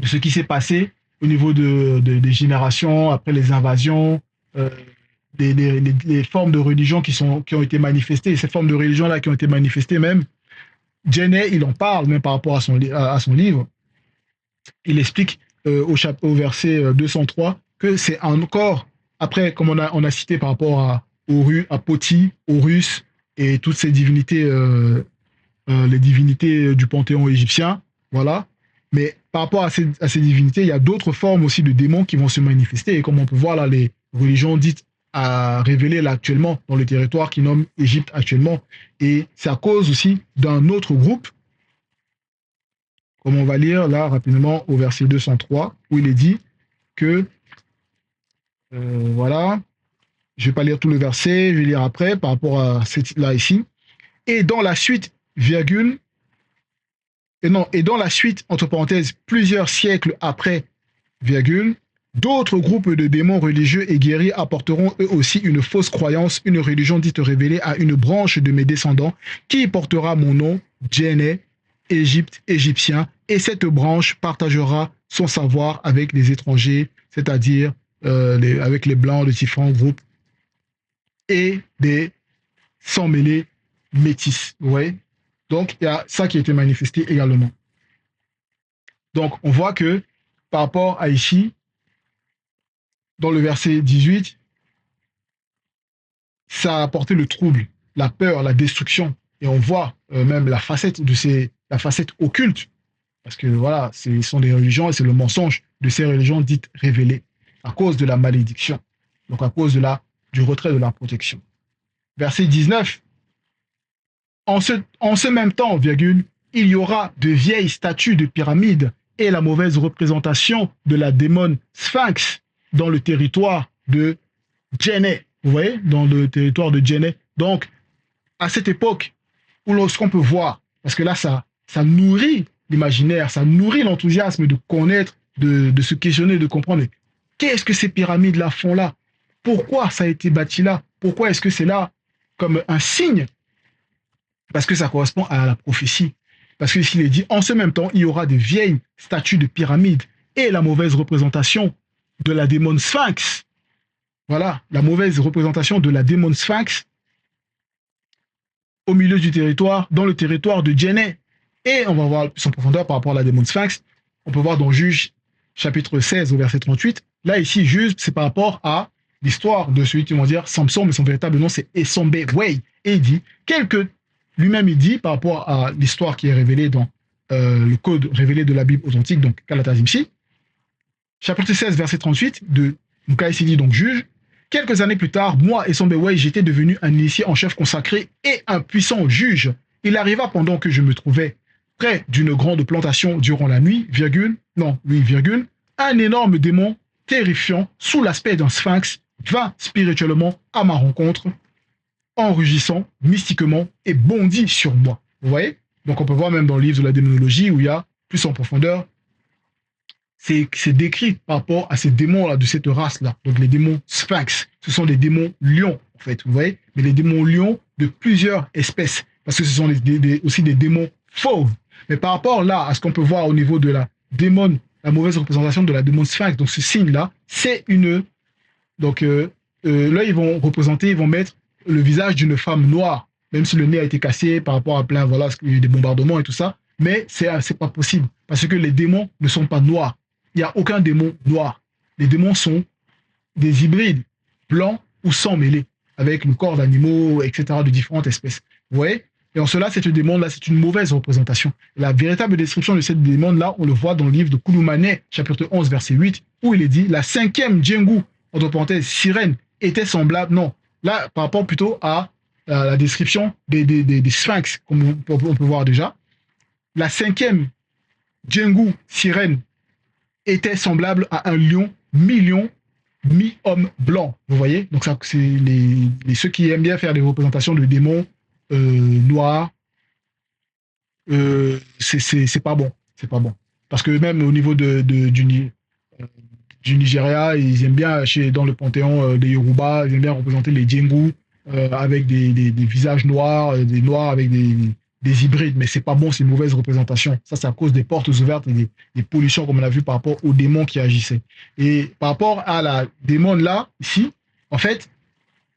ce qui s'est passé, au niveau des générations, après les invasions, les formes de religion qui ont été manifestées, et ces formes de religion-là qui ont été manifestées même, Djenné, il en parle même par rapport à son livre. Il explique au verset 203 que c'est encore, après, comme on a cité par rapport à Poti, Horus et toutes ces divinités, les divinités du panthéon égyptien, voilà. Mais par rapport à ces divinités, il y a d'autres formes aussi de démons qui vont se manifester. Et comme on peut voir là, les religions dites à révéler là actuellement dans le territoire qui nomme Égypte actuellement. Et c'est à cause aussi d'un autre groupe, comme on va lire là rapidement au verset 203, où il est dit que, voilà, je ne vais pas lire tout le verset, je vais lire après par rapport à là ici. Et dans la suite, virgule, et dans la suite, entre parenthèses, plusieurs siècles après, virgule, D'autres groupes de démons religieux et guerriers apporteront eux aussi une fausse croyance, une religion dite révélée à une branche de mes descendants qui portera mon nom, Djenné, Égypte, Égyptien, et cette branche partagera son savoir avec les étrangers, c'est-à-dire avec les blancs de différents groupes et des sans-mêlés métis. Vous voyez? Donc, il y a ça qui a été manifesté également. Donc, on voit que par rapport à ici, dans le verset 18, ça a apporté le trouble, la peur, la destruction. Et on voit même la facette occulte, parce que voilà, ce sont des religions et c'est le mensonge de ces religions dites révélées à cause de la malédiction, donc à cause du retrait de la protection. Verset 19, en ce même temps, virgule, il y aura de vieilles statues de pyramides et la mauvaise représentation de la démone Sphinx dans le territoire de Djenné. Vous voyez, dans le territoire de Djenné. Donc, à cette époque, où lorsqu'on peut voir, parce que là, ça nourrit l'imaginaire, ça nourrit l'enthousiasme de connaître, de se questionner, de comprendre qu'est-ce que ces pyramides-là font là? Pourquoi ça a été bâti là? Pourquoi est-ce que c'est là comme un signe? Parce que ça correspond à la prophétie. Parce que s'il est dit, en ce même temps, il y aura des vieilles statues de pyramides et la mauvaise représentation de la démone Sphinx. Voilà, la mauvaise représentation de la démone Sphinx au milieu du territoire, dans le territoire de Djenné. Et on va voir plus en profondeur par rapport à la démon Sphinx. On peut voir dans Juge chapitre 16 au verset 38. Là, ici, Juge, c'est par rapport à l'histoire de celui qui vont dire Samson, mais son véritable nom, c'est Esombe Wey. Et il dit, lui-même, il dit, par rapport à l'histoire qui est révélée dans le code révélé de la Bible authentique, donc Kalatazimsi, chapitre 16, verset 38 de Mukaïsidi, donc Juge. Quelques années plus tard, moi et Sombe Wey, j'étais devenu un initié en chef consacré et un puissant juge. Il arriva pendant que je me trouvais près d'une grande plantation durant la nuit, un énorme démon terrifiant sous l'aspect d'un sphinx vint spirituellement à ma rencontre, en rugissant mystiquement et bondit sur moi. Vous voyez? Donc on peut voir même dans le livre de la démonologie où il y a plus en profondeur, c'est décrit par rapport à ces démons-là, de cette race-là. Donc les démons sphinx, ce sont des démons lions, en fait, vous voyez? Mais les démons lions de plusieurs espèces, parce que ce sont aussi des démons fauves. Mais par rapport là, à ce qu'on peut voir au niveau de la mauvaise représentation de la démon sphinx, donc ce signe-là, c'est une... Donc là, ils vont mettre le visage d'une femme noire, même si le nez a été cassé par rapport à plein, voilà, des bombardements et tout ça, mais c'est pas possible, parce que les démons ne sont pas noirs. Il n'y a aucun démon noir. Les démons sont des hybrides, blancs ou sans mêlés, avec le corps d'animaux, etc., de différentes espèces. Vous voyez? Et en cela, cette démon-là, c'est une mauvaise représentation. La véritable description de cette démon-là, on le voit dans le livre de Kouloumane, chapitre 11, verset 8, où il est dit, la cinquième Djengu, entre parenthèses, sirène, était semblable, non, là, par rapport plutôt à la description des sphinx, comme on peut voir déjà, la cinquième Djengu, sirène, était semblable à un lion mi-lion, mi-homme blanc. Vous voyez? Donc ça, c'est ceux qui aiment bien faire des représentations de démons noirs. C'est pas bon. C'est pas bon. Parce que même au niveau du Nigeria, ils aiment bien, dans le panthéon des Yoruba, ils aiment bien représenter les Djengu avec des visages noirs, des noirs avec des hybrides, mais c'est pas bon, c'est une mauvaise représentation. Ça, c'est à cause des portes ouvertes et des pollutions, comme on a vu par rapport aux démons qui agissaient. Et par rapport à la démon là, ici, en fait,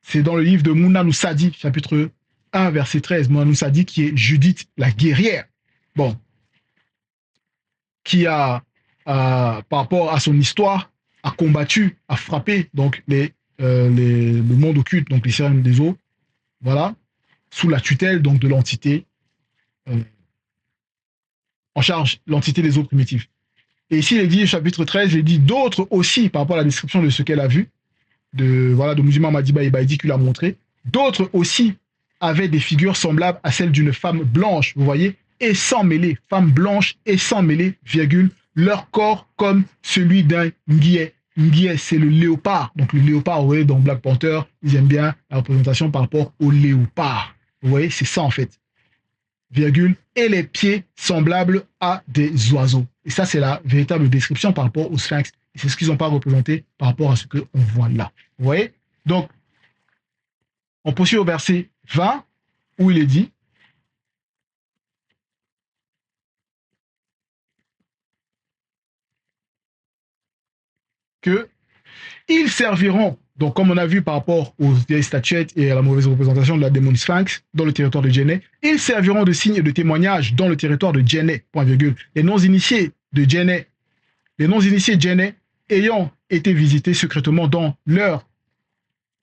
c'est dans le livre de Mounanou Sadi, chapitre 1, verset 13, Mounanou Sadi, qui est Judith, la guerrière. Bon. Qui a, par rapport à son histoire, a combattu, a frappé donc le monde occulte, donc les sirènes des eaux, voilà, sous la tutelle donc de l'entité en charge, l'entité des eaux primitives. Et ici, il est dit, chapitre 13, il est dit d'autres aussi, par rapport à la description de ce qu'elle a vu, de Musulman Madiba Ibaïdi qui l'a montré, d'autres aussi avaient des figures semblables à celles d'une femme blanche, vous voyez, et sans mêlée, femme blanche et sans mêlée, virgule, leur corps comme celui d'un Nguye. Nguye, c'est le léopard. Donc le léopard, vous voyez, dans Black Panther, ils aiment bien la représentation par rapport au léopard. Vous voyez, c'est ça en fait. Virgule, et les pieds semblables à des oiseaux. Et ça, c'est la véritable description par rapport au sphinx. Et c'est ce qu'ils n'ont pas représenté par rapport à ce qu'on voit là. Vous voyez? Donc, on poursuit au verset 20, où il est dit que ils serviront, donc comme on a vu par rapport aux vieilles statuettes et à la mauvaise représentation de la démon sphinx dans le territoire de Djenné, ils serviront de signes et de témoignages dans le territoire de Djenné, point virgule. Les non-initiés de Djenné, les non-initiés de Djenné ayant été visités secrètement dans leur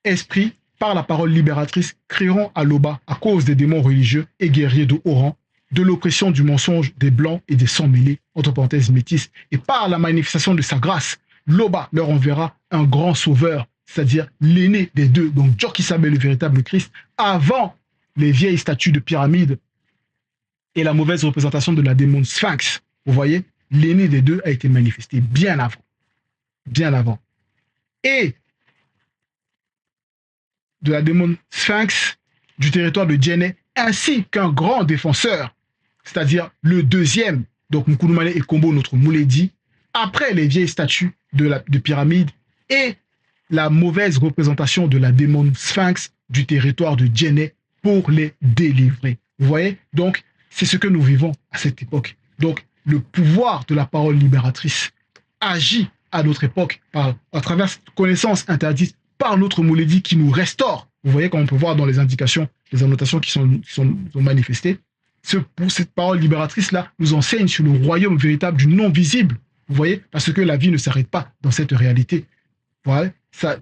esprit par la parole libératrice, crieront à Loba à cause des démons religieux et guerriers de haut rang, de l'oppression du mensonge des blancs et des sans-mêlés, entre parenthèses métis, et par la manifestation de sa grâce, Loba leur enverra un grand sauveur, c'est-à-dire l'aîné des deux, donc Djokisabé, le véritable Christ, avant les vieilles statues de pyramides et la mauvaise représentation de la démon sphinx. Vous voyez, l'aîné des deux a été manifesté bien avant. Bien avant. Et de la démon sphinx du territoire de Djenné, ainsi qu'un grand défenseur, c'est-à-dire le deuxième, donc Moukoulou et Kombo, notre Mouledi, après les vieilles statues de pyramides et la mauvaise représentation de la démon sphinx du territoire de Djenné pour les délivrer. Vous voyez? Donc, c'est ce que nous vivons à cette époque. Donc, le pouvoir de la parole libératrice agit à notre époque à travers cette connaissance interdite par notre Mouledi qui nous restaure. Vous voyez, comme on peut voir dans les indications, les annotations qui sont manifestées, cette parole libératrice-là nous enseigne sur le royaume véritable du non-visible. Vous voyez, parce que la vie ne s'arrête pas dans cette réalité. Voilà,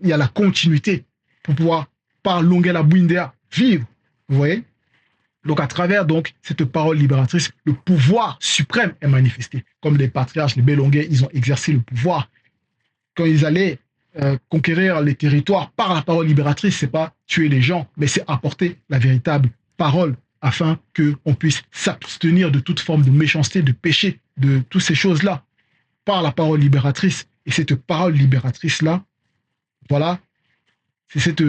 il y a la continuité pour pouvoir, par Longela Bouindea, vivre. Vous voyez? Donc, à travers cette parole libératrice, le pouvoir suprême est manifesté. Comme les patriarches, les Belongais, ils ont exercé le pouvoir. Quand ils allaient conquérir les territoires par la parole libératrice, c'est pas tuer les gens, mais c'est apporter la véritable parole afin qu'on puisse s'abstenir de toute forme de méchanceté, de péché, de toutes ces choses-là, par la parole libératrice. Et cette parole libératrice-là, voilà, c'est cette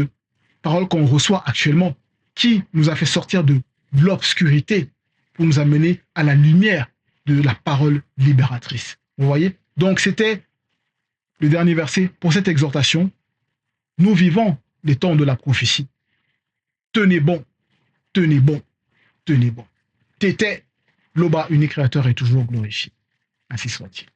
parole qu'on reçoit actuellement qui nous a fait sortir de l'obscurité pour nous amener à la lumière de la parole libératrice. Vous voyez? Donc c'était le dernier verset pour cette exhortation. Nous vivons les temps de la prophétie. Tenez bon, tenez bon, tenez bon. Tété, Loba, unique créateur, est toujours glorifié. Ainsi soit-il.